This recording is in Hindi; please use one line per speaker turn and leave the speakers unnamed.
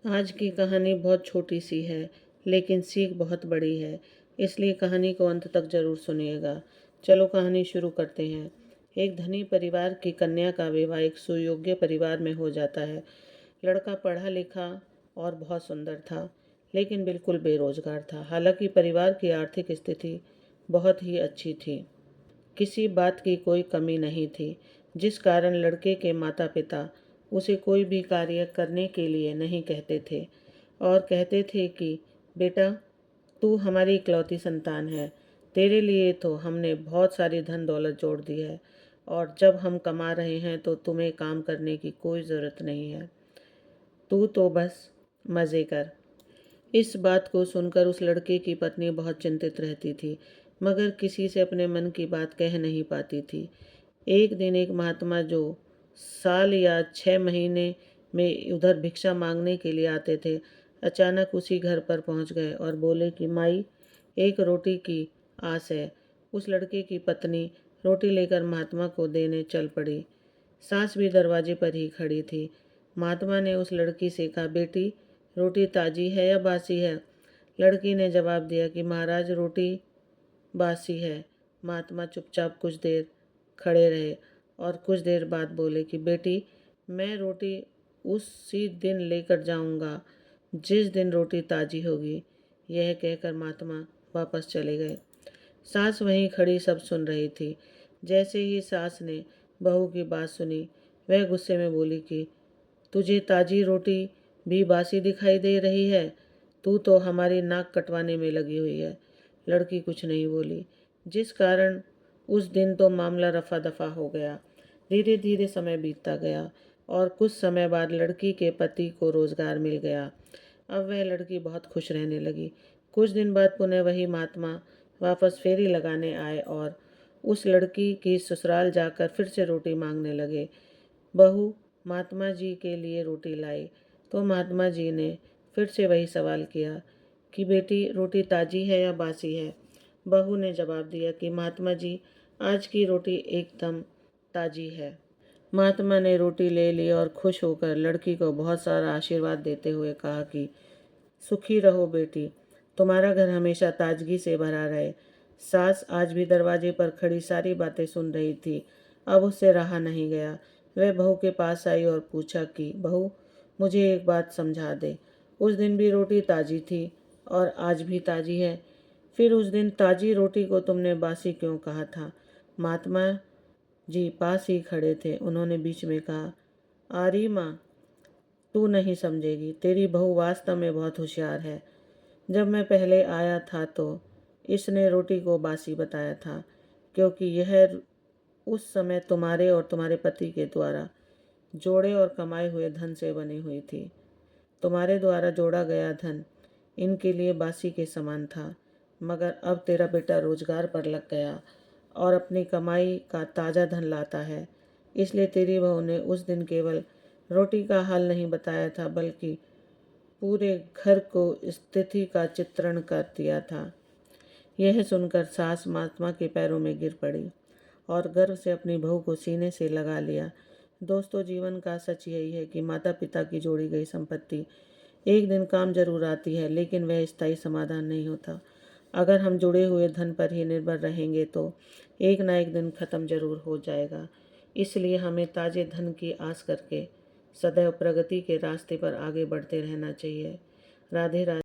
आज की कहानी बहुत छोटी सी है, लेकिन सीख बहुत बड़ी है। इसलिए कहानी को अंत तक ज़रूर सुनिएगा। चलो कहानी शुरू करते हैं। एक धनी परिवार की कन्या का विवाह एक सुयोग्य परिवार में हो जाता है। लड़का पढ़ा लिखा और बहुत सुंदर था, लेकिन बिल्कुल बेरोजगार था। हालांकि परिवार की आर्थिक स्थिति बहुत ही अच्छी थी। किसी बात की कोई कमी नहीं थी, जिस कारण लड़के के माता पिता उसे कोई भी कार्य करने के लिए नहीं कहते थे और कहते थे कि बेटा, तू हमारी इकलौती संतान है। तेरे लिए तो हमने बहुत सारी धन दौलत जोड़ दी है, और जब हम कमा रहे हैं तो तुम्हें काम करने की कोई ज़रूरत नहीं है। तू तो बस मज़े कर। इस बात को सुनकर उस लड़के की पत्नी बहुत चिंतित रहती थी, मगर किसी से अपने मन की बात कह नहीं पाती थी। एक दिन एक महात्मा, जो साल या 6 महीने में उधर भिक्षा मांगने के लिए आते थे, अचानक उसी घर पर पहुंच गए और बोले कि माई, एक रोटी की आस है। उस लड़के की पत्नी रोटी लेकर महात्मा को देने चल पड़ी। सास भी दरवाजे पर ही खड़ी थी। महात्मा ने उस लड़की से कहा, बेटी, रोटी ताजी है या बासी है? लड़की ने जवाब दिया कि महाराज, रोटी बासी है। महात्मा चुपचाप कुछ देर खड़े रहे और कुछ देर बाद बोले कि बेटी, मैं रोटी उसी दिन लेकर जाऊंगा जिस दिन रोटी ताजी होगी। यह कहकर महात्मा वापस चले गए। सास वहीं खड़ी सब सुन रही थी। जैसे ही सास ने बहू की बात सुनी, वह गुस्से में बोली कि तुझे ताजी रोटी भी बासी दिखाई दे रही है? तू तो हमारी नाक कटवाने में लगी हुई है। लड़की कुछ नहीं बोली, जिस कारण उस दिन तो मामला रफा दफा हो गया। धीरे धीरे समय बीतता गया और कुछ समय बाद लड़की के पति को रोजगार मिल गया। अब वह लड़की बहुत खुश रहने लगी। कुछ दिन बाद पुनः वही महात्मा वापस फेरी लगाने आए और उस लड़की की ससुराल जाकर फिर से रोटी मांगने लगे। बहू महात्मा जी के लिए रोटी लाई तो महात्मा जी ने फिर से वही सवाल किया कि बेटी, रोटी ताजी है या बासी है? बहू ने जवाब दिया कि महात्मा जी, आज की रोटी एकदम ताजी है। महात्मा ने रोटी ले ली और खुश होकर लड़की को बहुत सारा आशीर्वाद देते हुए कहा कि सुखी रहो बेटी, तुम्हारा घर हमेशा ताजगी से भरा रहे। सास आज भी दरवाजे पर खड़ी सारी बातें सुन रही थी। अब उससे रहा नहीं गया। वह बहू के पास आई और पूछा कि बहू, मुझे एक बात समझा दे। उस दिन भी रोटी ताजी थी और आज भी ताजी है, फिर उस दिन ताजी रोटी को तुमने बासी क्यों कहा था? महात्मा जी पास ही खड़े थे। उन्होंने बीच में कहा, आरी माँ, तू नहीं समझेगी, तेरी बहू वास्तव में बहुत होशियार है। जब मैं पहले आया था तो इसने रोटी को बासी बताया था, क्योंकि यह उस समय तुम्हारे और तुम्हारे पति के द्वारा जोड़े और कमाए हुए धन से बनी हुई थी। तुम्हारे द्वारा जोड़ा गया धन इनके लिए बासी के समान था, मगर अब तेरा बेटा रोजगार पर लग गया और अपनी कमाई का ताज़ा धन लाता है, इसलिए तेरी बहू ने उस दिन केवल रोटी का हाल नहीं बताया था, बल्कि पूरे घर को स्थिति का चित्रण कर दिया था। यह सुनकर सास महात्मा के पैरों में गिर पड़ी और गर्व से अपनी बहू को सीने से लगा लिया। दोस्तों, जीवन का सच यही है कि माता पिता की जोड़ी गई संपत्ति एक दिन काम जरूर आती है, लेकिन वह स्थायी समाधान नहीं होता। अगर हम जुड़े हुए धन पर ही निर्भर रहेंगे तो एक ना एक दिन खत्म जरूर हो जाएगा। इसलिए हमें ताजे धन की आस करके सदैव प्रगति के रास्ते पर आगे बढ़ते रहना चाहिए। राधे राधे।